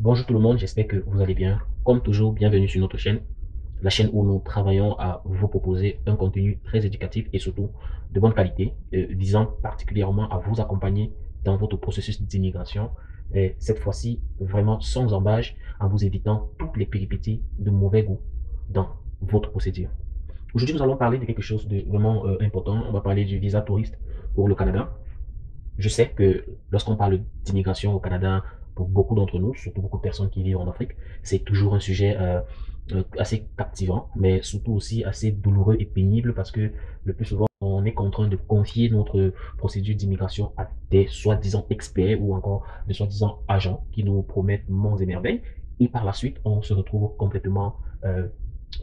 Bonjour tout le monde, j'espère que vous allez bien. Comme toujours, bienvenue sur notre chaîne, la chaîne où nous travaillons à vous proposer un contenu très éducatif et surtout de bonne qualité, visant particulièrement à vous accompagner dans votre processus d'immigration. Et cette fois-ci, vraiment sans embâche, en vous évitant toutes les péripéties de mauvais goût dans votre procédure. Aujourd'hui, nous allons parler de quelque chose de vraiment important. On va parler du visa touriste pour le Canada. Je sais que lorsqu'on parle d'immigration au Canada, pour beaucoup d'entre nous, surtout beaucoup de personnes qui vivent en Afrique, c'est toujours un sujet assez captivant, mais surtout aussi assez douloureux et pénible parce que le plus souvent, on est contraint de confier notre procédure d'immigration à des soi-disant experts ou encore des soi-disant agents qui nous promettent monts et merveilles. Et par la suite, on se retrouve complètement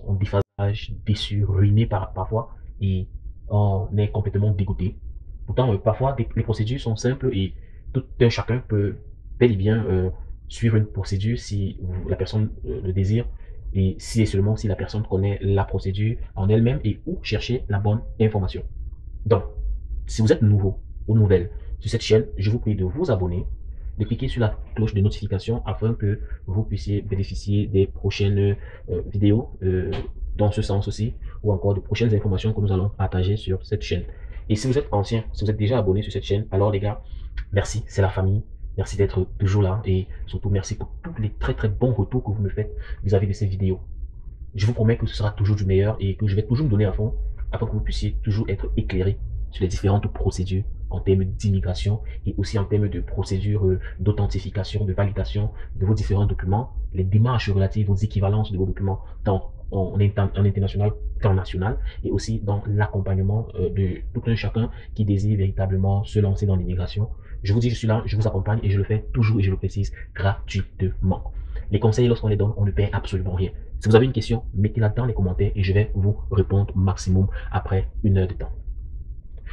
en déphasage, déçu, ruiné parfois et on est complètement dégoûté. Pourtant, parfois, les procédures sont simples et tout un chacun peut bel et bien suivre une procédure si la personne le désire et si et seulement si la personne connaît la procédure en elle-même et où chercher la bonne information. Donc, si vous êtes nouveau ou nouvelle sur cette chaîne, je vous prie de vous abonner, de cliquer sur la cloche de notification afin que vous puissiez bénéficier des prochaines vidéos dans ce sens aussi, ou encore de prochaines informations que nous allons partager sur cette chaîne. Et si vous êtes ancien, si vous êtes déjà abonné sur cette chaîne, alors les gars, merci, c'est la famille. Merci d'être toujours là et surtout merci pour tous les très très bons retours que vous me faites vis-à-vis de ces vidéos. Je vous promets que ce sera toujours du meilleur et que je vais toujours me donner à fond afin que vous puissiez toujours être éclairé sur les différentes procédures en termes d'immigration et aussi en termes de procédures d'authentification, de validation de vos différents documents, les démarches relatives aux équivalences de vos documents tant en international qu'en national et aussi dans l'accompagnement de tout un chacun qui désire véritablement se lancer dans l'immigration. Je vous dis, je suis là, je vous accompagne et je le fais toujours et je le précise gratuitement. Les conseils, lorsqu'on les donne, on ne paie absolument rien. Si vous avez une question, mettez-la dans les commentaires et je vais vous répondre au maximum après 1 heure de temps.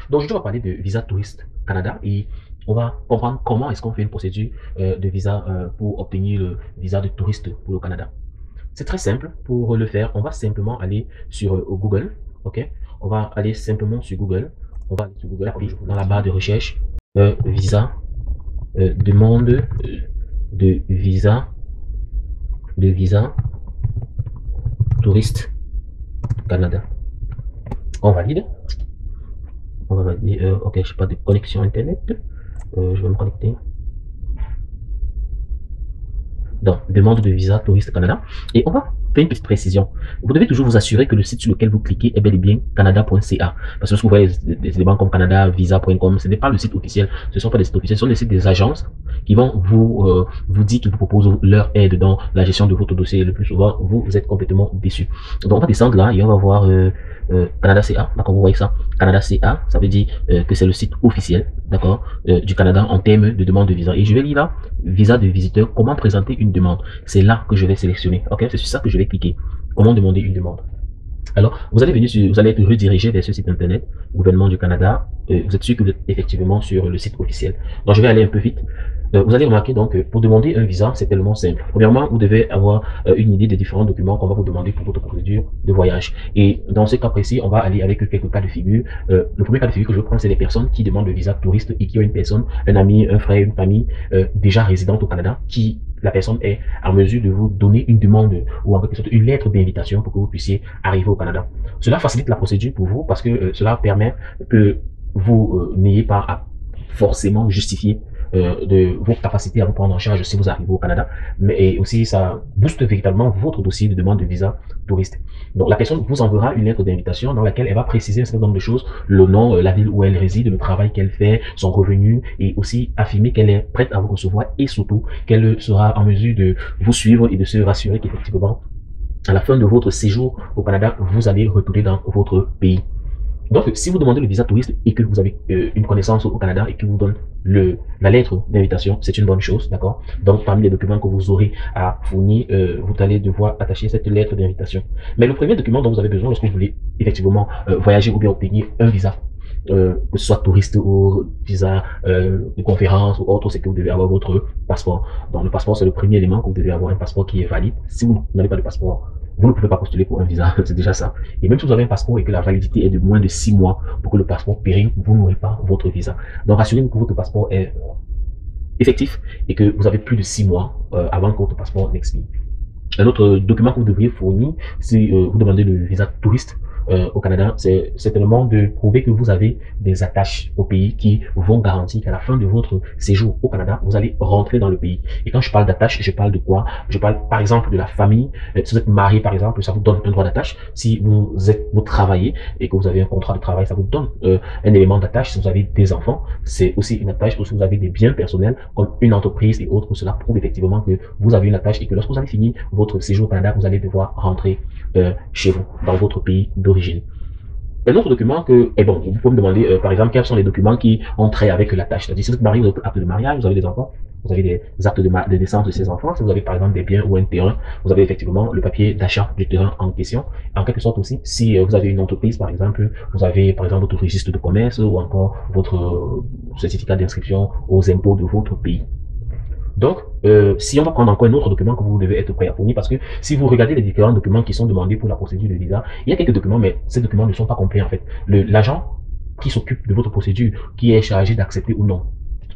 Donc aujourd'hui, on va parler de visa touriste Canada et on va comprendre comment est-ce qu'on fait une procédure de visa pour obtenir le visa de touriste pour le Canada. C'est très simple. Pour le faire, on va simplement aller sur Google. Ok, on va aller simplement sur Google. On va aller sur Google puis dans la barre de recherche visa demande de visa touriste Canada. On valide. On va valider. Ok, je n'ai pas de connexion internet. Je vais me connecter. Donc, demande de visa touriste Canada. Et on va faire une petite précision. Vous devez toujours vous assurer que le site sur lequel vous cliquez est bel et bien canada.ca. Parce que lorsque vous voyez des banques comme Canada, visa.com, ce n'est pas le site officiel. Ce ne sont pas des sites officiels, ce sont des sites des agences qui vont vous dire qu'ils vous proposent leur aide dans la gestion de votre dossier. Le plus souvent, vous êtes complètement déçu. Donc, on va descendre là et on va voir Canada CA. D'accord, vous voyez ça? Canada CA, ça veut dire que c'est le site officiel, d'accord, du Canada en termes de demande de visa. Et je vais lire là, visa de visiteur, comment présenter une demande. C'est là que je vais sélectionner. Ok, c'est sur ça que je vais cliquer. Comment demander une demande. Alors, vous allez être redirigé vers ce site internet, gouvernement du Canada. Vous êtes sûr que vous êtes effectivement sur le site officiel. Donc, je vais aller un peu vite. Vous allez remarquer donc que pour demander un visa, c'est tellement simple. Premièrement, vous devez avoir une idée des différents documents qu'on va vous demander pour votre procédure de voyage. Et dans ce cas précis, on va aller avec quelques cas de figure. Le premier cas de figure que je prends, c'est les personnes qui demandent le visa touriste et qui ont une personne, un ami, un frère, une famille déjà résidente au Canada, qui la personne est en mesure de vous donner une demande ou en quelque sorte une lettre d'invitation pour que vous puissiez arriver au Canada. Cela facilite la procédure pour vous parce que cela permet que vous n'ayez pas à forcément justifier de vos capacités à vous prendre en charge si vous arrivez au Canada, mais aussi ça booste véritablement votre dossier de demande de visa touriste. Donc la personne vous enverra une lettre d'invitation dans laquelle elle va préciser un certain nombre de choses, le nom, la ville où elle réside, le travail qu'elle fait, son revenu, et aussi affirmer qu'elle est prête à vous recevoir et surtout qu'elle sera en mesure de vous suivre et de se rassurer qu'effectivement, à la fin de votre séjour au Canada, vous allez retourner dans votre pays. Donc, si vous demandez le visa touriste et que vous avez une connaissance au Canada et que vous donne la lettre d'invitation, c'est une bonne chose, d'accord? Donc, parmi les documents que vous aurez à fournir, vous allez devoir attacher cette lettre d'invitation. Mais le premier document dont vous avez besoin lorsque vous voulez effectivement voyager ou bien obtenir un visa, que ce soit touriste ou visa de conférence ou autre, c'est que vous devez avoir votre passeport. Donc, le passeport, c'est le premier élément que vous devez avoir, un passeport qui est valide. Si vous n'avez pas de passeport, vous ne pouvez pas postuler pour un visa, c'est déjà ça. Et même si vous avez un passeport et que la validité est de moins de 6 mois pour que le passeport périme, vous n'aurez pas votre visa. Donc, rassurez-vous que votre passeport est effectif et que vous avez plus de 6 mois avant que votre passeport n'expire. Un autre document que vous devriez fournir si vous demandez le visa touriste au Canada, c'est certainement de prouver que vous avez des attaches au pays qui vont garantir qu'à la fin de votre séjour au Canada, vous allez rentrer dans le pays. Et quand je parle d'attache, je parle de quoi? Je parle par exemple de la famille. Si vous êtes marié par exemple, ça vous donne un droit d'attache. Si vous travaillez et que vous avez un contrat de travail, ça vous donne un élément d'attache. Si vous avez des enfants, c'est aussi une attache. Ou si vous avez des biens personnels comme une entreprise et autres, cela prouve effectivement que vous avez une attache et que lorsque vous avez fini votre séjour au Canada, vous allez devoir rentrer chez vous, dans votre pays d'origine. Un autre document que, et bon, vous pouvez me demander, par exemple, quels sont les documents qui ont trait avec la tâche. C'est-à-dire, si vous êtes marié, vous avez acte de mariage, vous avez des enfants, vous avez des actes de naissance de ces enfants. Si vous avez, par exemple, des biens ou un terrain, vous avez effectivement le papier d'achat du terrain en question. En quelque sorte aussi, si vous avez une entreprise, par exemple, vous avez, par exemple, votre registre de commerce ou encore votre certificat d'inscription aux impôts de votre pays. Donc, si on va prendre encore un autre document que vous devez être prêt à fournir, parce que si vous regardez les différents documents qui sont demandés pour la procédure de visa, il y a quelques documents, mais ces documents ne sont pas complets en fait. L'agent qui s'occupe de votre procédure, qui est chargé d'accepter ou non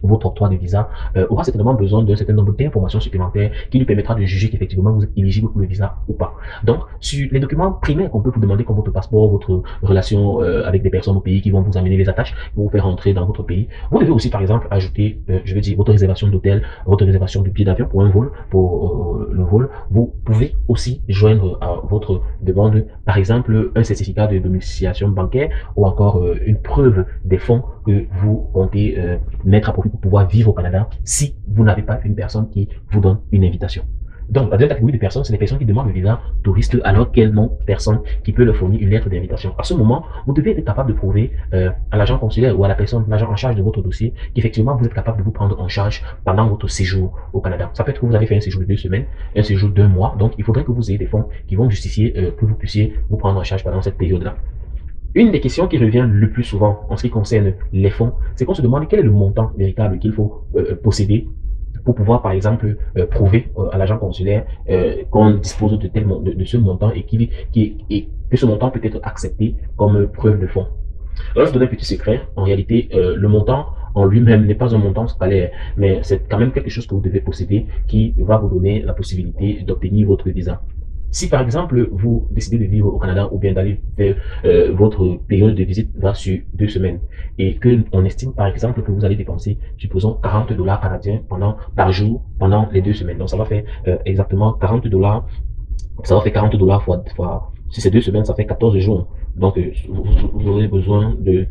votre octroi de visa, aura certainement besoin d'un certain nombre d'informations supplémentaires qui lui permettra de juger qu'effectivement vous êtes éligible pour le visa ou pas. Donc, sur les documents primaires qu'on peut vous demander comme votre passeport, votre relation avec des personnes au pays qui vont vous amener les attaches, pour vous faire rentrer dans votre pays, vous devez aussi par exemple ajouter, je veux dire, votre réservation d'hôtel, votre réservation de billet d'avion pour un vol, pour le vol. Vous pouvez aussi joindre à votre demande, par exemple, un certificat de domiciliation bancaire ou encore une preuve des fonds que vous comptez mettre à profit pour pouvoir vivre au Canada si vous n'avez pas une personne qui vous donne une invitation. Donc, la deuxième catégorie de personnes, c'est les personnes qui demandent le visa touriste alors qu'elles n'ont personne qui peut leur fournir une lettre d'invitation. À ce moment, vous devez être capable de prouver à l'agent consulaire ou à la personne, l'agent en charge de votre dossier, qu'effectivement, vous êtes capable de vous prendre en charge pendant votre séjour au Canada. Ça peut être que vous avez fait un séjour de 2 semaines, un séjour de 2 mois. Donc, il faudrait que vous ayez des fonds qui vont justifier que vous puissiez vous prendre en charge pendant cette période-là. Une des questions qui revient le plus souvent en ce qui concerne les fonds, c'est qu'on se demande quel est le montant véritable qu'il faut posséder pour pouvoir, par exemple, prouver à l'agent consulaire qu'on dispose de, de ce montant et, que ce montant peut être accepté comme preuve de fonds. Alors, je vous donne un petit secret. En réalité, le montant en lui-même n'est pas un montant scalaire, mais c'est quand même quelque chose que vous devez posséder qui va vous donner la possibilité d'obtenir votre visa. Si par exemple, vous décidez de vivre au Canada ou bien d'aller faire votre période de visite va sur 2 semaines et que on estime par exemple que vous allez dépenser, supposons 40 dollars canadiens par jour pendant les 2 semaines. Donc ça va faire exactement 40 dollars. Ça va faire 40 dollars fois, si c'est 2 semaines, ça fait 14 jours. Donc vous aurez besoin de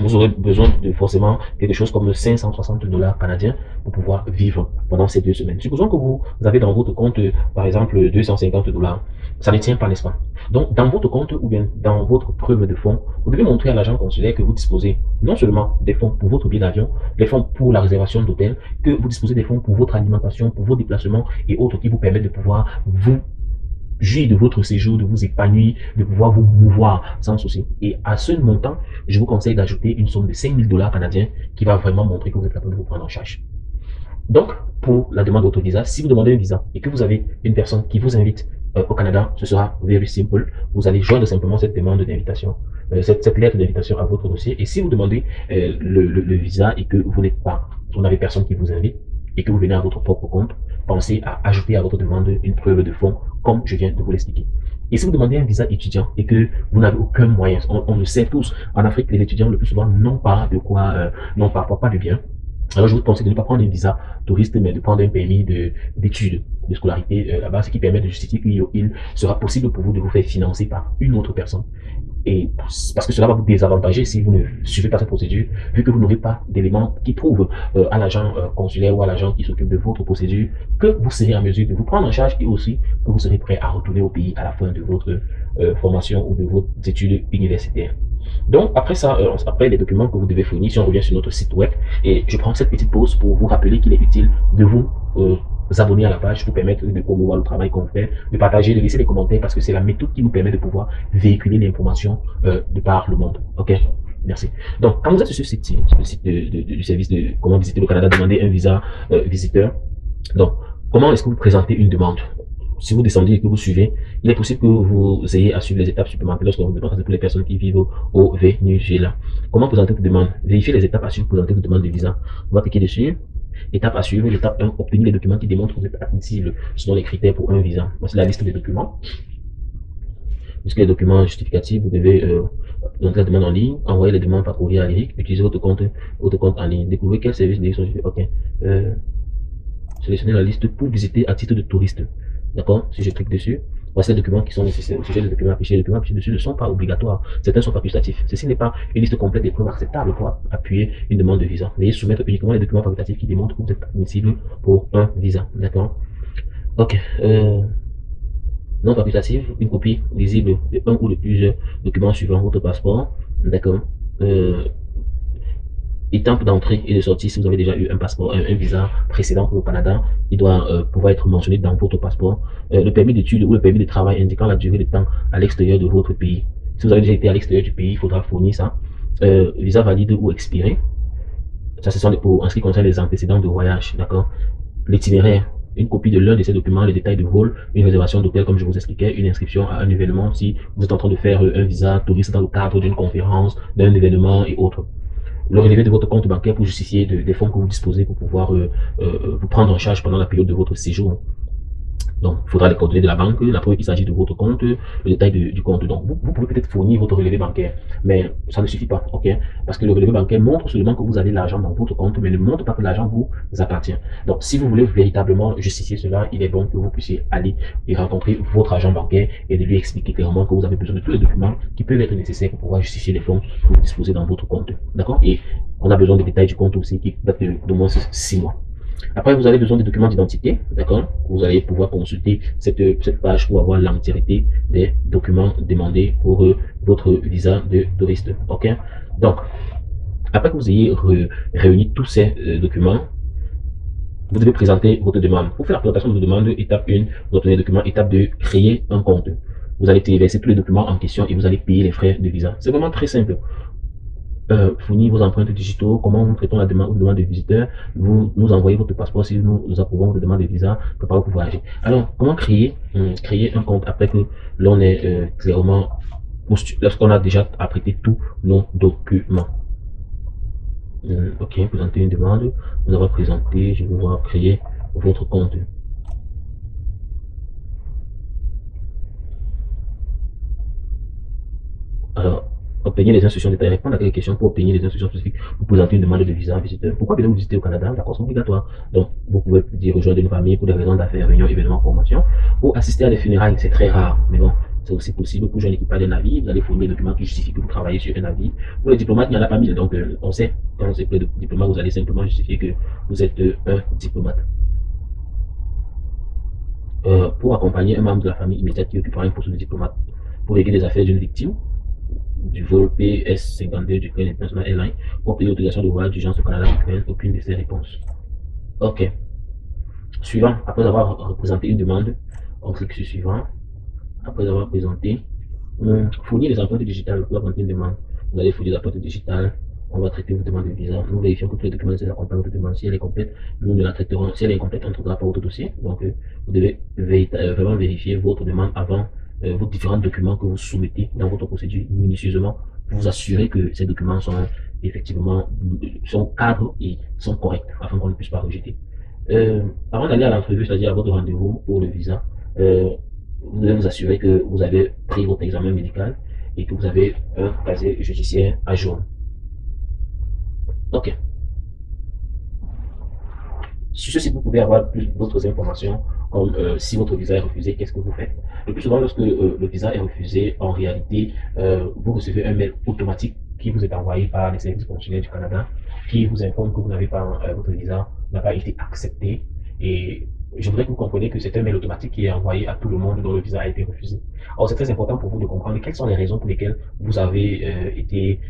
vous aurez besoin de forcément quelque chose comme 560 dollars canadiens pour pouvoir vivre pendant ces 2 semaines. Supposons que vous avez dans votre compte, par exemple, 250 dollars. Ça ne tient pas, n'est-ce pas? Donc, dans votre compte ou bien dans votre preuve de fonds, vous devez montrer à l'agent consulaire que vous disposez non seulement des fonds pour votre billet d'avion, des fonds pour la réservation d'hôtel, que vous disposez des fonds pour votre alimentation, pour vos déplacements et autres qui vous permettent de pouvoir vous jouir de votre séjour, de vous épanouir, de pouvoir vous mouvoir sans souci. Et à ce montant, je vous conseille d'ajouter une somme de 5000 dollars canadiens qui va vraiment montrer que vous êtes capable de vous prendre en charge. Donc, pour la demande d'auto visa, si vous demandez un visa et que vous avez une personne qui vous invite au Canada, ce sera very simple. Vous allez joindre simplement cette demande d'invitation, cette lettre d'invitation à votre dossier. Et si vous demandez le visa et que vous n'êtes pas, vous n'avez personne qui vous invite et que vous venez à votre propre compte, pensez à ajouter à votre demande une preuve de fonds, comme je viens de vous l'expliquer. Et si vous demandez un visa étudiant et que vous n'avez aucun moyen, on le sait tous, en Afrique, les étudiants le plus souvent n'ont pas de quoi, n'ont parfois pas de biens. Alors je vous conseille de ne pas prendre un visa touriste, mais de prendre un permis d'études, de scolarité là-bas, ce qui permet de justifier qu'il sera possible pour vous de vous faire financer par une autre personne. Et parce que cela va vous désavantager si vous ne suivez pas cette procédure, vu que vous n'aurez pas d'éléments qui prouvent à l'agent consulaire ou à l'agent qui s'occupe de votre procédure que vous serez en mesure de vous prendre en charge et aussi que vous serez prêt à retourner au pays à la fin de votre formation ou de vos études universitaires. Donc, après ça, après les documents que vous devez fournir, si on revient sur notre site web, et je prends cette petite pause pour vous rappeler qu'il est utile de vous abonner à la page, vous permettre de promouvoir le travail qu'on fait, de partager, de laisser des commentaires, parce que c'est la méthode qui nous permet de pouvoir véhiculer l'information de par le monde. Ok? Merci. Donc, quand vous êtes sur ce site du service de comment visiter le Canada, demandez un visa visiteur. Donc, comment est-ce que vous présentez une demande? Si vous descendez et que vous suivez, il est possible que vous ayez à suivre les étapes supplémentaires lorsque vous demandez pour les personnes qui vivent au Venezuela. Comment présenter votre demande? Vérifiez les étapes à suivre pour présenter votre demande de visa. On va cliquer dessus. Étape à suivre, l'étape 1, obtenir les documents qui démontrent que vous êtes admissible selon les critères pour un visa. Voici la liste des documents. Puisque les documents justificatifs, vous devez donc la demande en ligne, envoyer les demandes par courrier à Eric, utiliser votre compte en ligne, découvrir quels services sont suivis. Ok. Sélectionnez la liste pour visiter à titre de touriste. D'accord. Si je clique dessus, voici les documents qui sont nécessaires. Au sujet des documents affichés, les documents affichés dessus ne sont pas obligatoires. Certains sont facultatifs. Ceci n'est pas une liste complète des preuves acceptables pour appuyer une demande de visa. Veuillez soumettre uniquement les documents facultatifs qui démontrent que vous êtes admissible pour un visa. D'accord. Ok. Non facultative, une copie lisible de un ou de plusieurs documents suivant votre passeport. D'accord. Étape d'entrée et de sortie, si vous avez déjà eu un passeport, un visa précédent pour le Canada, il doit pouvoir être mentionné dans votre passeport. Le permis d'études ou le permis de travail indiquant la durée de temps à l'extérieur de votre pays. Si vous avez déjà été à l'extérieur du pays, il faudra fournir ça. Visa valide ou expiré. Ça, ce sont pour en ce qui concerne les antécédents de voyage. D'accord. L'itinéraire, une copie de l'un de ces documents, les détails de vol, une réservation d'hôtel comme je vous expliquais, une inscription à un événement si vous êtes en train de faire un visa touriste dans le cadre d'une conférence, d'un événement et autres. Le relevé de votre compte bancaire pour justifier des fonds que vous disposez pour pouvoir vous prendre en charge pendant la période de votre séjour. Donc, il faudra les coordonnées de la banque, la preuve qu'il s'agit de votre compte, le détail du compte. Donc, vous pouvez peut-être fournir votre relevé bancaire, mais ça ne suffit pas, ok? Parce que le relevé bancaire montre seulement que vous avez l'argent dans votre compte, mais ne montre pas que l'argent vous appartient. Donc, si vous voulez véritablement justifier cela, il est bon que vous puissiez aller et rencontrer votre agent bancaire et de lui expliquer clairement que vous avez besoin de tous les documents qui peuvent être nécessaires pour pouvoir justifier les fonds que vous disposez dans votre compte. D'accord? Et on a besoin des détails du compte aussi qui datent d'au moins 6 mois. Après, vous avez besoin des documents d'identité, d'accord? Vous allez pouvoir consulter cette page pour avoir l'entièreté des documents demandés pour votre visa de touriste, ok? Donc, après que vous ayez réuni tous ces documents, vous devez présenter votre demande. Pour faire la présentation de votre demande, étape 1, vous obtenez les documents, étape 2, créer un compte. Vous allez téléverser tous les documents en question et vous allez payer les frais de visa. C'est vraiment très simple. Fournir vos empreintes digitaux, comment nous traitons la demande de visiteurs, vous nous envoyez votre passeport si nous approuvons votre demande de visa, préparez pour voyager. Alors, comment créer un compte après que l'on est clairement lorsqu'on a déjà apprêté tous nos documents. Ok, présenter une demande, vous avez présenté, je vais voir créer votre compte. Alors, obtenir les instructions détaillées, répondre à quelques questions pour obtenir les instructions spécifiques, vous présentez une demande de visa à visiteur. Pourquoi devez-vous visiter au Canada? D'accord, c'est obligatoire. Donc, vous pouvez dire rejoindre une famille pour des raisons d'affaires, réunions, événements, formation, ou assister à des funérailles, c'est très rare, mais bon, c'est aussi possible pour joindre l'équipage d'un navire, vous allez fournir des documents qui justifient que vous travaillez sur un navire. Pour les diplomates, il n'y en a pas mille, donc on sait, quand on sait que les diplomates, vous allez simplement justifier que vous êtes un diplomate. Pour accompagner un membre de la famille immédiate qui occupera un poste de diplomate, pour régler les affaires d'une victime, du vol PS-52 du Ukraine International Airlines pour obtenir l'autorisation de voyage d'urgence au Canada Ukraine, aucune de ces réponses. Ok. Suivant, après avoir représenté une demande, on clique sur suivant. Après avoir présenté, fournir les empreintes digitales pour présenter une demande. Vous allez fournir les empreintes digitales, on va traiter votre demande de visa. Nous vérifions que tous les documents nécessaires accompagnent votre demande. Si elle est complète, nous ne la traiterons. Si elle est incomplète, on ne traitera pas votre dossier. Donc, vous devez vraiment vérifier votre demande avant vos différents documents que vous soumettez dans votre procédure minutieusement pour vous assurer que ces documents sont effectivement cadres et sont corrects afin qu'on ne puisse pas rejeter. Avant d'aller à l'entrevue, c'est-à-dire à votre rendez-vous pour le visa, vous devez vous assurer que vous avez pris votre examen médical et que vous avez un casier judiciaire à jour. Ok. Sur ce site, vous pouvez avoir d'autres informations, comme si votre visa est refusé, qu'est-ce que vous faites. Le plus souvent, lorsque le visa est refusé, en réalité, vous recevez un mail automatique qui vous est envoyé par les services consulaires du Canada, qui vous informe que vous n'avez pas, votre visa n'a pas été accepté. Et je voudrais que vous compreniez que c'est un mail automatique qui est envoyé à tout le monde dont le visa a été refusé. Alors, c'est très important pour vous de comprendre quelles sont les raisons pour lesquelles vous avez été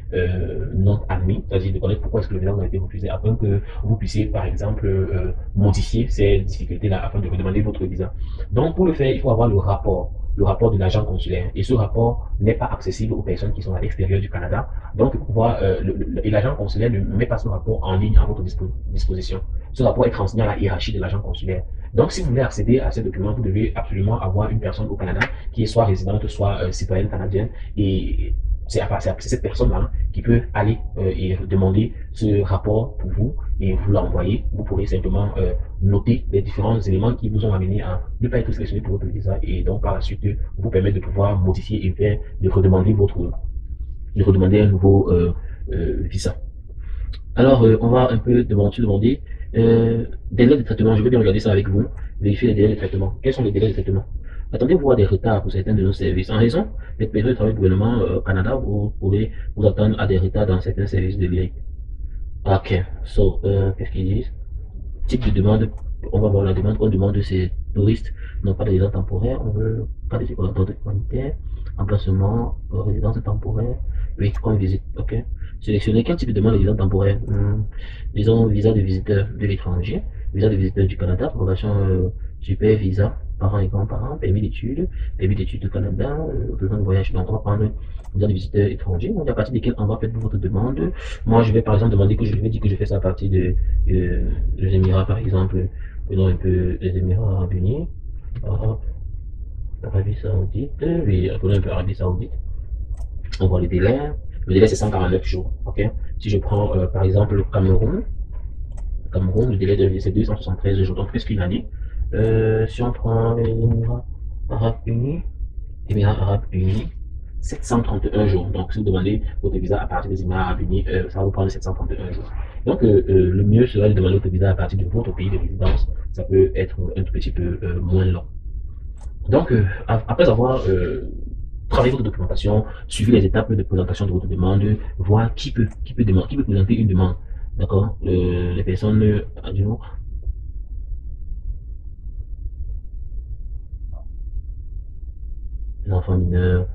non admis, c'est-à-dire de connaître pourquoi est-ce que le visa vous a été refusé, afin que vous puissiez, par exemple, modifier ces difficultés-là afin de redemander votre visa. Donc, pour le faire, il faut avoir le rapport de l'agent consulaire. Et ce rapport n'est pas accessible aux personnes qui sont à l'extérieur du Canada. Donc, et l'agent consulaire ne met pas ce rapport en ligne à votre disposition. Ce rapport est transmis à la hiérarchie de l'agent consulaire. Donc, si vous voulez accéder à ces documents, vous devez absolument avoir une personne au Canada qui est soit résidente, soit citoyenne canadienne et c'est cette personne-là qui peut aller et demander ce rapport pour vous et vous l'envoyer. Vous pourrez simplement noter les différents éléments qui vous ont amené à ne pas être sélectionné pour votre visa et donc par la suite vous permettre de pouvoir modifier et faire de redemander un nouveau visa. Alors, on va un peu demander délai de traitement. Je vais bien regarder ça avec vous. Vérifier les délais de traitement. Quels sont les délais de traitement? Attendez-vous à des retards pour certains de nos services. En raison des périodes de travail du gouvernement au Canada, vous pourrez vous attendre à des retards dans certains services de lyrique. Ok. So, qu'est-ce qu'ils disent? Type de demande. On va voir la demande. On demande de ces touristes, non pas de résidence temporaire. On veut pas de collaborateurs humanitaires, emplacement, résidence temporaire. Oui, on visite. Ok. Sélectionner quel type de demande de résidence temporaire? Disons visa de visiteur de l'étranger, visa de visiteur du Canada, approbation super visa, parents et grands-parents, permis d'études du Canada, besoin de voyage. Donc on va prendre visa de visiteur étranger. Donc à partir de quel endroit faites-vous votre demande? Moi je vais par exemple demander que je vais dire que je fais ça à partir de les Émirats par exemple. Prenons un peu les Émirats Arabes Unis, Arabie Saoudite, oui, prenons un peu Arabie Saoudite. On voit le délai. Le délai c'est 149 jours. Ok. Si je prends par exemple le Cameroun, le délai de c'est 273 jours. Donc, qu'est-ce qu'il a dit? Si on prend les Émirats Arabes Unis, 731 jours. Donc, si vous demandez votre visa à partir des Émirats Arabes Unis, ça va vous prendre 731 jours. Donc, le mieux serait de demander votre visa à partir de votre pays de résidence. Ça peut être un tout petit peu moins long. Donc, après avoir travaillé votre documentation, suivi les étapes de présentation de votre demande, voir qui peut présenter une demande. D'accord? Les personnes, disons, l'enfant mineur,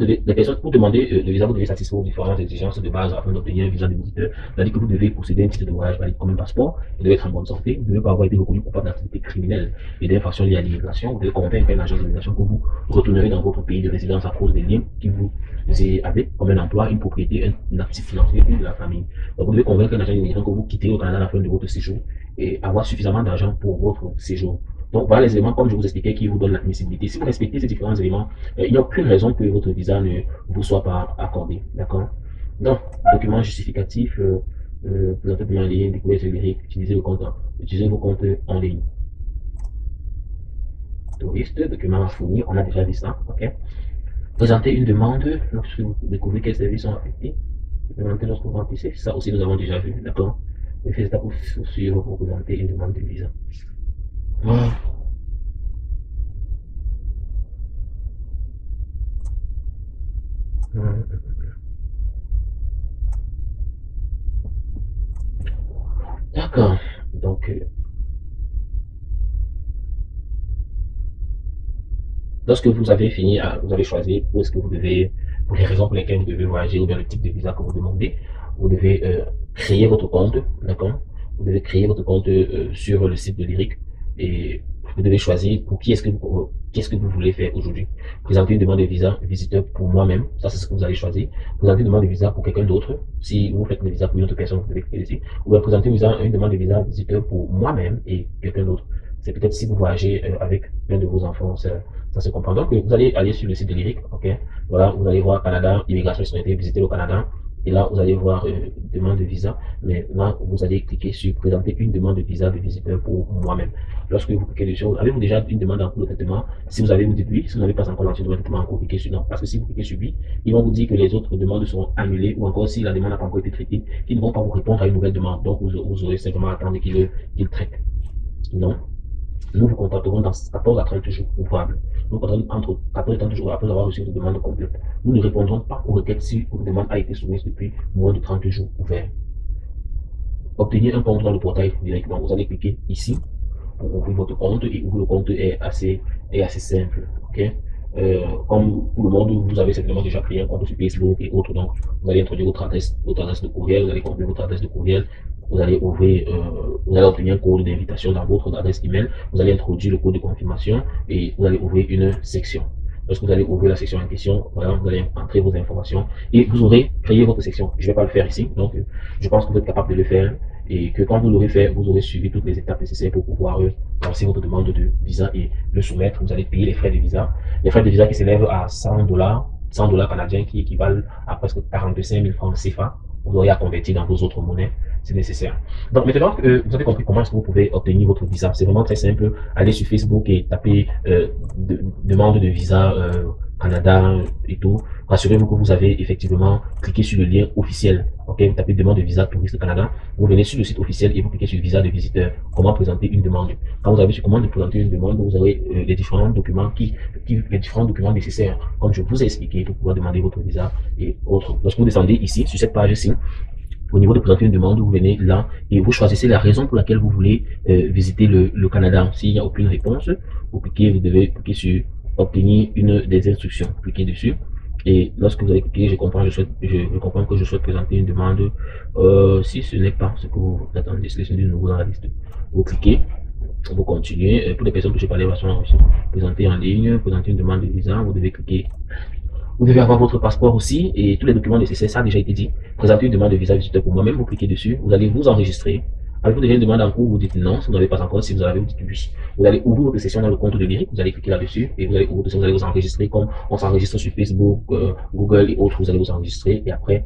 les personnes, pour demander le visa, vous devez satisfaire aux différentes exigences de base afin d'obtenir un visa de visiteur. C'est-à-dire que vous devez posséder un titre de voyage valide comme un passeport, vous devez être en bonne santé, vous ne devez pas avoir été reconnu coupable d'activités criminelles et d'infractions liées à l'immigration, vous devez convaincre un agent d'immigration que vous retournerez dans votre pays de résidence à cause des liens qui vous avez comme un emploi, une propriété, un actif financier ou de la famille. Donc vous devez convaincre un agent d'immigration que vous quitterez au Canada à la fin de votre séjour et avoir suffisamment d'argent pour votre séjour. Donc voilà les éléments, comme je vous expliquais, qui vous donnent l'admissibilité. Si vous respectez ces différents éléments, il n'y a aucune raison que votre visa ne vous soit pas accordé. D'accord? Donc, document justificatif, présentez bien en ligne, découvrez ce lyrique, utilisez vos comptes en ligne. Touriste, document à fournir, on a déjà vu ça. Ok? Présentez une demande lorsque vous découvrez quels services sont affectés. Présentez lorsque vous remplissez, ça aussi nous avons déjà vu. D'accord? Faites ça pour suivre, pour présenter une demande de visa. Voilà. D'accord. Donc, lorsque vous avez fini, vous avez choisi où est-ce que vous devez, pour les raisons pour lesquelles vous devez voyager ou bien le type de visa que vous demandez, vous devez créer votre compte, d'accord? Vous devez créer votre compte sur le site de Lyric et vous devez choisir pour qu'est-ce que vous voulez faire aujourd'hui. Présenter une demande de visa visiteur pour moi-même, ça c'est ce que vous allez choisir. Présenter une demande de visa pour quelqu'un d'autre, si vous faites une visa pour une autre personne, vous devez cliquer ici. Ou bien présenter une demande de visa visiteur pour moi-même et quelqu'un d'autre. C'est peut-être si vous voyagez avec l'un de vos enfants, ça se comprend. Donc, vous allez aller sur le site de Lyric, ok? Voilà, vous allez voir Canada, immigration et citoyenneté, visiter le Canada. Et là, vous allez voir demande de visa. Mais là, vous allez cliquer sur présenter une demande de visa de visiteur pour moi-même. Lorsque vous cliquez dessus, avez-vous déjà une demande en cours de traitement? Si vous avez, vous dites oui. Si vous n'avez pas encore lancé une demande de traitement en cours, cliquez sur non. Parce que si vous cliquez sur oui, ils vont vous dire que les autres demandes seront annulées ou encore si la demande n'a pas encore été traitée, qu'ils ne vont pas vous répondre à une nouvelle demande. Donc, vous aurez simplement à attendre qu'ils traitent. Non. Nous vous contacterons dans 14 à 30 jours ouvrables. Nous contacterons entre 14 et 30 jours après avoir reçu votre demande complète. Nous ne répondrons pas aux requêtes si votre demande a été soumise depuis moins de 30 jours ouverts. Obtenir un compte dans le portail directement. Vous allez cliquer ici pour ouvrir votre compte et ouvrir le compte est assez simple. Ok? Comme tout le monde, vous avez certainement déjà créé un compte sur Facebook et autres. Donc, vous allez introduire votre adresse de courriel, vous allez combiner votre adresse de courriel, vous allez obtenir un code d'invitation dans votre adresse email, vous allez introduire le code de confirmation et vous allez ouvrir une section. Lorsque vous allez ouvrir la section en question, voilà, vous allez entrer vos informations et vous aurez créé votre section. Je ne vais pas le faire ici, donc je pense que vous êtes capable de le faire et que quand vous l'aurez fait, vous aurez suivi toutes les étapes nécessaires pour pouvoir lancer votre demande de visa et le soumettre. Vous allez payer les frais de visa. Les frais de visa qui s'élèvent à $100 $100 canadiens qui équivalent à presque 45 000 francs CFA. Vous aurez à convertir dans vos autres monnaies, c'est nécessaire. Donc maintenant que vous avez compris comment est-ce que vous pouvez obtenir votre visa, c'est vraiment très simple. Allez sur Facebook et tapez demande de visa Canada et tout. Rassurez-vous que vous avez effectivement cliqué sur le lien officiel. Ok, vous tapez demande de visa touriste Canada. Vous venez sur le site officiel et vous cliquez sur visa de visiteur. Comment présenter une demande. Quand vous avez sur comment présenter une demande, vous aurez les différents documents les différents documents nécessaires, comme je vous ai expliqué, pour pouvoir demander votre visa et autres. Lorsque vous descendez ici sur cette page-ci, au niveau de présenter une demande, vous venez là et vous choisissez la raison pour laquelle vous voulez visiter le Canada. S'il n'y a aucune réponse, vous devez cliquer sur obtenir une des instructions. Cliquez dessus. Et lorsque vous avez cliqué, je comprends que je souhaite présenter une demande. Si ce n'est pas ce que vous attendez, sélectionnez de nouveau dans la liste. Vous cliquez, vous continuez. Pour les personnes touchées par l'évasion enrichie, présenter en ligne, présenter une demande de visa, vous devez cliquer. Vous devez avoir votre passeport aussi et tous les documents nécessaires, ça a déjà été dit. Présenter une demande de visa visiteur pour moi-même, vous cliquez dessus, vous allez vous enregistrer. Avez-vous déjà une demande en cours, vous dites non, si vous n'avez pas encore, si vous avez, vous dites oui. Vous allez ouvrir votre session dans le compte de Lyric, vous allez cliquer là-dessus et vous allez ouvrir votre session, vous allez vous enregistrer comme on s'enregistre sur Facebook, Google et autres, vous allez vous enregistrer et après,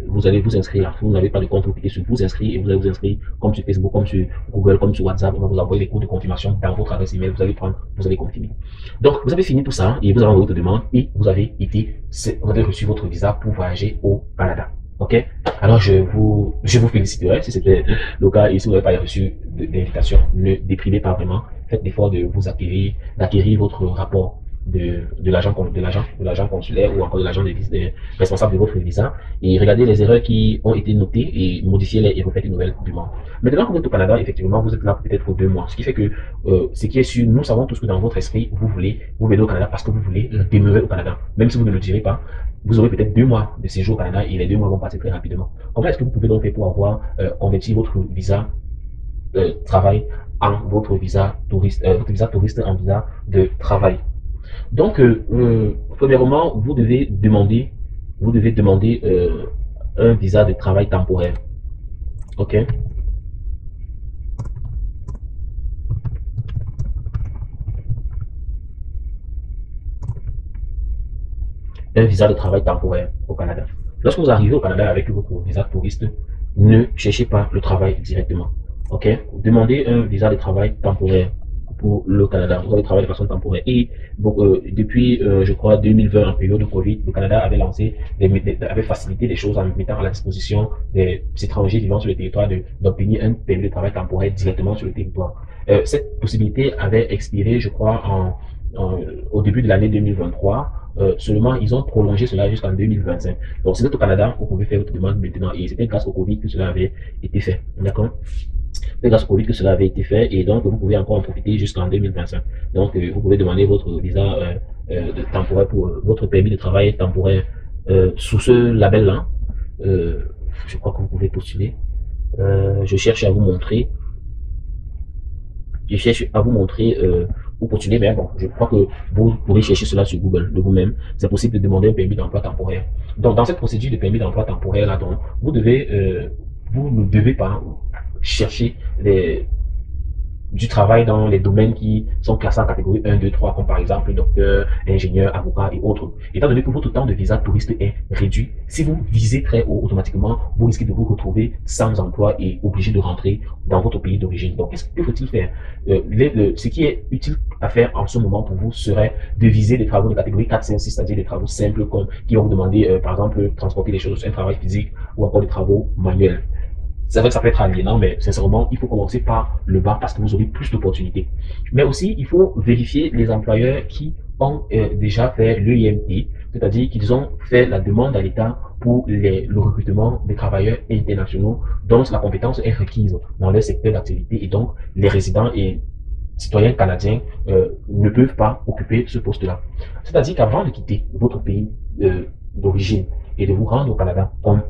vous allez vous inscrire. Si vous n'avez pas de compte, vous cliquez sur vous inscrire et vous allez vous inscrire comme sur Facebook, comme sur Google, comme sur WhatsApp. On va vous envoyer les codes de confirmation dans votre adresse email, vous allez prendre, vous allez confirmer. Donc, vous avez fini tout ça et vous avez envoyé votre demande et vous avez reçu votre visa pour voyager au Canada. Ok? Alors, je vous féliciterai si c'était le cas et si vous n'avez pas reçu d'invitation, ne déprimez pas vraiment. Faites l'effort de vous d'acquérir votre rapport de l'agent consulaire ou encore de l'agent responsable de votre visa et regardez les erreurs qui ont été notées et modifiez-les et refaites une nouvelle demande. Maintenant que vous êtes au Canada, effectivement, vous êtes là peut-être pour 2 mois. Ce qui fait que, ce qui est sûr, nous savons tous que dans votre esprit, vous venez au Canada parce que vous voulez demeurer au Canada. Même si vous ne le direz pas, vous aurez peut-être 2 mois de séjour au Canada et les 2 mois vont passer très rapidement. Comment est-ce que vous pouvez donc faire pour avoir converti votre visa travail en votre visa touriste en visa de travail? Donc, premièrement, vous devez demander un visa de travail temporaire. Ok? Un visa de travail temporaire au Canada. Lorsque vous arrivez au Canada avec votre visa touriste, ne cherchez pas le travail directement. Ok? Demandez un visa de travail temporaire pour le Canada. Vous allez travailler de façon temporaire. Et donc, depuis, je crois, 2020, en période de Covid, le Canada avait facilité les choses en mettant à la disposition des étrangers vivant sur le territoire d'obtenir un permis de travail temporaire directement sur le territoire. Cette possibilité avait expiré, je crois, au début de l'année 2023. Seulement, ils ont prolongé cela jusqu'en 2025. Donc, si vous êtes au Canada, vous pouvez faire votre demande maintenant. Et c'était grâce au Covid que cela avait été fait. D'accord? C'est grâce au Covid que cela avait été fait et donc vous pouvez encore en profiter jusqu'en 2025. Donc vous pouvez demander votre visa temporaire pour votre permis de travail temporaire sous ce label-là. Je crois que vous pouvez postuler. Je cherche à vous montrer. Où postuler, mais bon, je crois que vous pourrez chercher cela sur Google de vous-même. C'est possible de demander un permis d'emploi temporaire. Donc, dans cette procédure de permis d'emploi temporaire, là, donc, vous ne devez pas chercher du travail dans les domaines qui sont classés en catégorie 1, 2, 3, comme par exemple docteur, ingénieur, avocat et autres. Étant donné que votre temps de visa touriste est réduit, si vous visez très haut, automatiquement, vous risquez de vous retrouver sans emploi et obligé de rentrer dans votre pays d'origine. Donc, que faut-il faire? Ce qui est utile à faire en ce moment pour vous serait de viser des travaux de catégorie 4, 5, 6, c'est-à-dire des travaux simples qui vont vous demander, par exemple, transporter les choses, un travail physique ou encore des travaux manuels. C'est vrai que ça peut être aliénant, mais sincèrement, il faut commencer par le bas parce que vous aurez plus d'opportunités. Mais aussi, il faut vérifier les employeurs qui ont déjà fait l'EIMT, c'est-à-dire qu'ils ont fait la demande à l'État pour le recrutement des travailleurs internationaux dont la compétence est requise dans leur secteur d'activité et donc les résidents et citoyens canadiens ne peuvent pas occuper ce poste-là. C'est-à-dire qu'avant de quitter votre pays d'origine et de vous rendre au Canada comme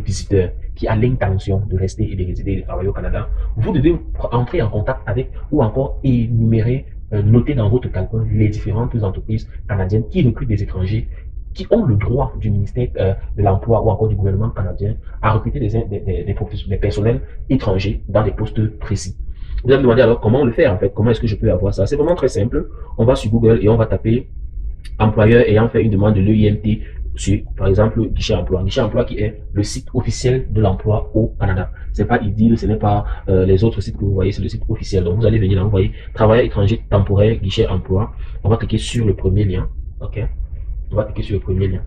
visiteur qui a l'intention de rester et de résider et de travailler au Canada, vous devez entrer en contact avec ou encore énumérer, noter dans votre calcul les différentes entreprises canadiennes qui recrutent des étrangers qui ont le droit du ministère de l'Emploi ou encore du gouvernement canadien à recruter des personnels étrangers dans des postes précis. Vous allez me demander alors comment le faire en fait, comment est-ce que je peux avoir ça? C'est vraiment très simple. On va sur Google et on va taper employeur ayant fait une demande de l'EIMT sur, par exemple, Guichet Emploi. Guichet Emploi qui est le site officiel de l'emploi au Canada. C'est pas IDIL, ce n'est pas les autres sites que vous voyez, c'est le site officiel. Donc vous allez venir là, vous voyez, travailleur étranger temporaire, Guichet Emploi. On va cliquer sur le premier lien. Ok. On va cliquer sur le premier lien.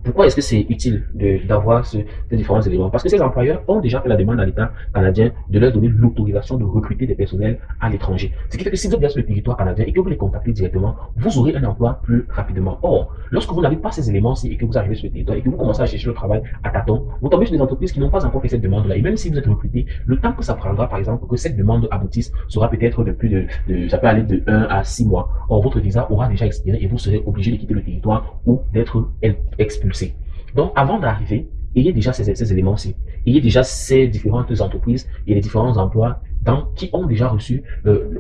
Pourquoi est-ce que c'est utile d'avoir ces différents éléments? Parce que ces employeurs ont déjà fait la demande à l'État canadien de leur donner l'autorisation de recruter des personnels à l'étranger. Ce qui fait que si vous êtes bien sur le territoire canadien et que vous les contactez directement, vous aurez un emploi plus rapidement. Or, lorsque vous n'avez pas ces éléments-ci et que vous arrivez sur le territoire et que vous commencez à chercher le travail à tâtons, vous tombez sur des entreprises qui n'ont pas encore fait cette demande-là. Et même si vous êtes recruté, le temps que ça prendra, par exemple, que cette demande aboutisse sera peut-être de plus ça peut aller de 1 à 6 mois. Or, votre visa aura déjà expiré et vous serez obligé de quitter le territoire ou d'être expulsé. Donc, avant d'arriver, ayez déjà ces éléments-ci. Ayez déjà ces différentes entreprises et les différents emplois qui ont déjà reçu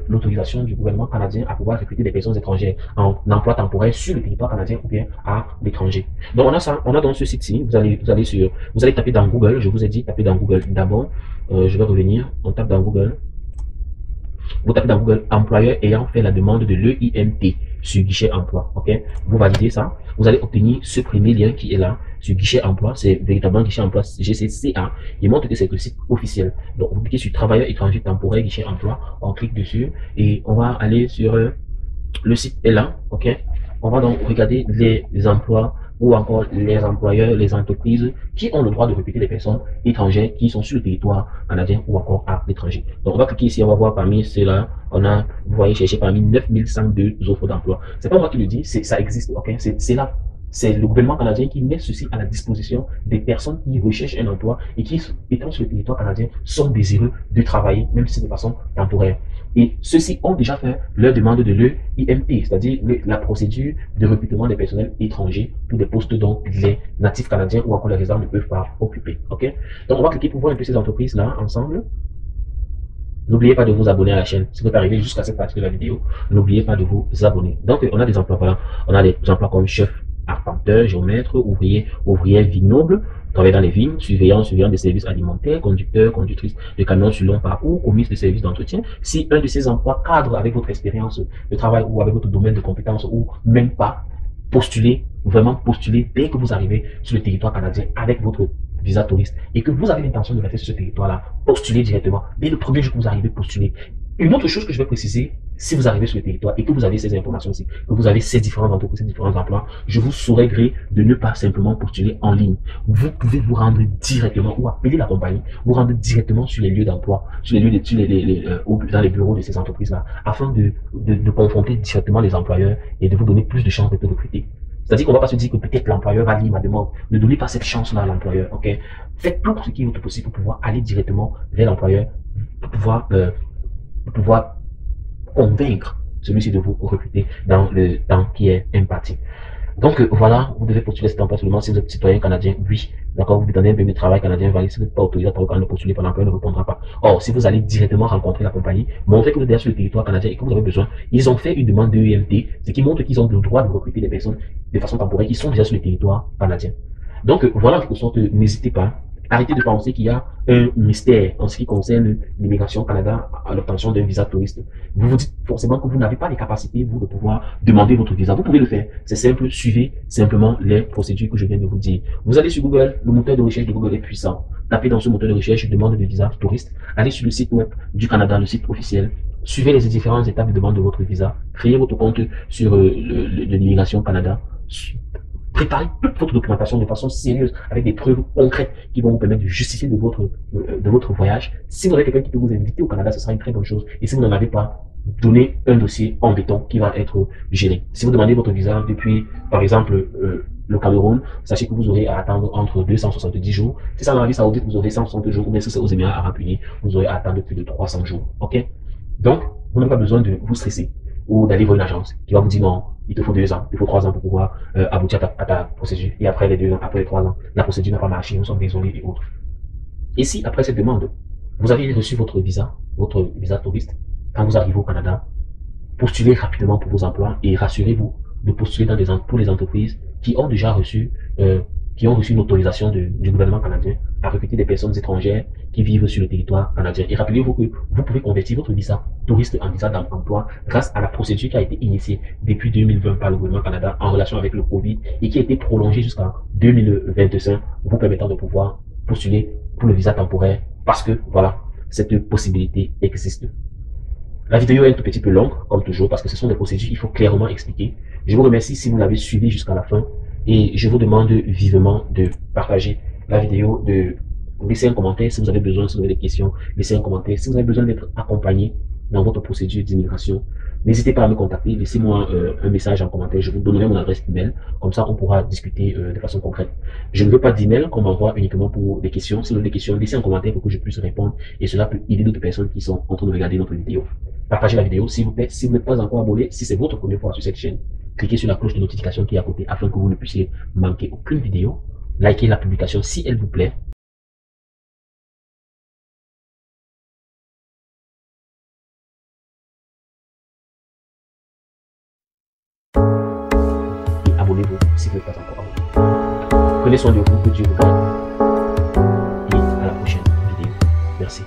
l'autorisation du gouvernement canadien à pouvoir recruter des personnes étrangères en emploi temporaire sur le territoire canadien ou bien à l'étranger. Donc, on a ça, on a dans ce site-ci, vous allez taper dans Google, je vous ai dit, taper dans Google d'abord. Je vais revenir, on tape dans Google. Vous tapez dans Google employeur ayant fait la demande de l'EIMT sur guichet emploi. Ok, vous validez ça. Vous allez obtenir ce premier lien qui est là sur guichet emploi. C'est véritablement guichet emploi GCCA. Il montre que c'est le site officiel. Donc vous cliquez sur travailleur étranger temporaire guichet emploi. On clique dessus et on va aller sur le site est là. Ok, on va donc regarder les emplois ou encore les employeurs, les entreprises qui ont le droit de recruter des personnes étrangères qui sont sur le territoire canadien ou encore à l'étranger. Donc, on va cliquer ici, on va voir parmi ceux-là, on a, vous voyez, chercher parmi 9102 offres d'emploi. C'est pas moi qui le dis, ça existe, ok? C'est là. C'est le gouvernement canadien qui met ceci à la disposition des personnes qui recherchent un emploi et qui, étant sur le territoire canadien, sont désireux de travailler, même si c'est de façon temporaire. Et ceux-ci ont déjà fait leur demande de l'EIMT, c'est-à-dire la procédure de recrutement des personnels étrangers pour des postes dont les natifs canadiens ou encore les résidents ne peuvent pas occuper. Ok? Donc, on va cliquer pour voir un peu ces entreprises-là ensemble. N'oubliez pas de vous abonner à la chaîne. Si vous êtes arrivé jusqu'à cette partie de la vidéo, n'oubliez pas de vous abonner. Donc, on a des emplois, voilà. On a des emplois comme chef, arpenteur, géomètre, ouvrier, ouvrier vignoble, travailler dans les vignes, surveillant des services alimentaires, conducteur, conductrice de camions sur long parcours, commis de services d'entretien. Si un de ces emplois cadre avec votre expérience de travail ou avec votre domaine de compétences ou même pas, postulez, vraiment postulez dès que vous arrivez sur le territoire canadien avec votre visa touriste et que vous avez l'intention de rester sur ce territoire-là, postulez directement. Dès le premier jour que vous arrivez, postulez. Une autre chose que je vais préciser, si vous arrivez sur le territoire et que vous avez ces informations-ci, que vous avez ces différentes entreprises, ces différents emplois, je vous saurais gré de ne pas simplement postuler en ligne. Vous pouvez vous rendre directement ou appeler la compagnie, vous rendre directement sur les lieux d'emploi, sur les lieux dans les bureaux de ces entreprises-là, afin de confronter directement les employeurs et de vous donner plus de chances d'être recruté. C'est-à-dire qu'on va pas se dire que peut-être l'employeur va lire ma demande. Ne donnez pas cette chance-là à l'employeur, ok? Faites tout ce qui est possible pour pouvoir aller directement vers l'employeur, pour pouvoir convaincre celui-ci de vous recruter dans le temps qui est imparti. Donc voilà, vous devez postuler cet emploi seulement si vous êtes citoyen canadien, oui. D'accord, vous demandez un permis de travail canadien valide. Si vous n'êtes pas autorisé à postuler, l'employeur ne répondra pas. Or, si vous allez directement rencontrer la compagnie, montrez que vous êtes déjà sur le territoire canadien et que vous avez besoin, ils ont fait une demande de EMT, ce qui montre qu'ils ont le droit de recruter des personnes de façon temporaire qui sont déjà sur le territoire canadien. Donc voilà, en quelque sorte, n'hésitez pas. Arrêtez de penser qu'il y a un mystère en ce qui concerne l'immigration au Canada à l'obtention d'un visa touriste. Vous vous dites forcément que vous n'avez pas les capacités, vous, de pouvoir demander votre visa. Vous pouvez le faire. C'est simple. Suivez simplement les procédures que je viens de vous dire. Vous allez sur Google. Le moteur de recherche de Google est puissant. Tapez dans ce moteur de recherche demande de visa touriste. Allez sur le site web du Canada, le site officiel. Suivez les différentes étapes de demande de votre visa. Créez votre compte sur l'immigration Canada. Préparez toute votre documentation de façon sérieuse, avec des preuves concrètes qui vont vous permettre de justifier de votre voyage. Si vous avez quelqu'un qui peut vous inviter au Canada, ce sera une très bonne chose. Et si vous n'en avez pas, donnez un dossier en béton qui va être géré. Si vous demandez votre visa depuis, par exemple, le Cameroun, sachez que vous aurez à attendre entre 270 jours. Si c'est en Arabie Saoudite, vous aurez 160 jours, ou bien si c'est aux Émirats Arabes Unis, vous aurez à attendre plus de 300 jours. Ok? Donc, vous n'avez pas besoin de vous stresser ou d'aller voir une agence qui va vous dire non, il te faut 2 ans, il te faut 3 ans pour pouvoir aboutir à ta procédure. Et après les 2 ans, après les 3 ans, la procédure n'a pas marché, nous sommes désolés et autres. Et si après cette demande, vous avez reçu votre visa touriste, quand vous arrivez au Canada, postulez rapidement pour vos emplois et rassurez-vous de postuler pour les entreprises qui ont déjà reçu qui ont reçu une autorisation du gouvernement canadien à recruter des personnes étrangères qui vivent sur le territoire canadien. Et rappelez-vous que vous pouvez convertir votre visa touriste en visa d'emploi grâce à la procédure qui a été initiée depuis 2020 par le gouvernement canadien en relation avec le Covid et qui a été prolongée jusqu'en 2025, vous permettant de pouvoir postuler pour le visa temporaire parce que, voilà, cette possibilité existe. La vidéo est un tout petit peu longue, comme toujours, parce que ce sont des procédures qu'il faut clairement expliquer. Je vous remercie si vous l'avez suivi jusqu'à la fin et je vous demande vivement de partager la vidéo, de laisser un commentaire si vous avez besoin, si vous avez des questions, laissez un commentaire. Si vous avez besoin d'être accompagné dans votre procédure d'immigration, n'hésitez pas à me contacter, laissez-moi un message en commentaire, je vous donnerai mon adresse email, comme ça on pourra discuter de façon concrète. Je ne veux pas d'email qu'on m'envoie uniquement pour des questions. Si vous avez des questions, laissez un commentaire pour que je puisse répondre et cela peut aider d'autres personnes qui sont en train de regarder notre vidéo. Partagez la vidéo s'il vous plaît. Si vous n'êtes pas encore abonné, si c'est votre première fois sur cette chaîne, cliquez sur la cloche de notification qui est à côté afin que vous ne puissiez manquer aucune vidéo. Likez la publication si elle vous plaît. Et abonnez-vous si vous n'êtes pas encore abonné. Prenez soin de vous, que Dieu vous garde. Et à la prochaine vidéo. Merci.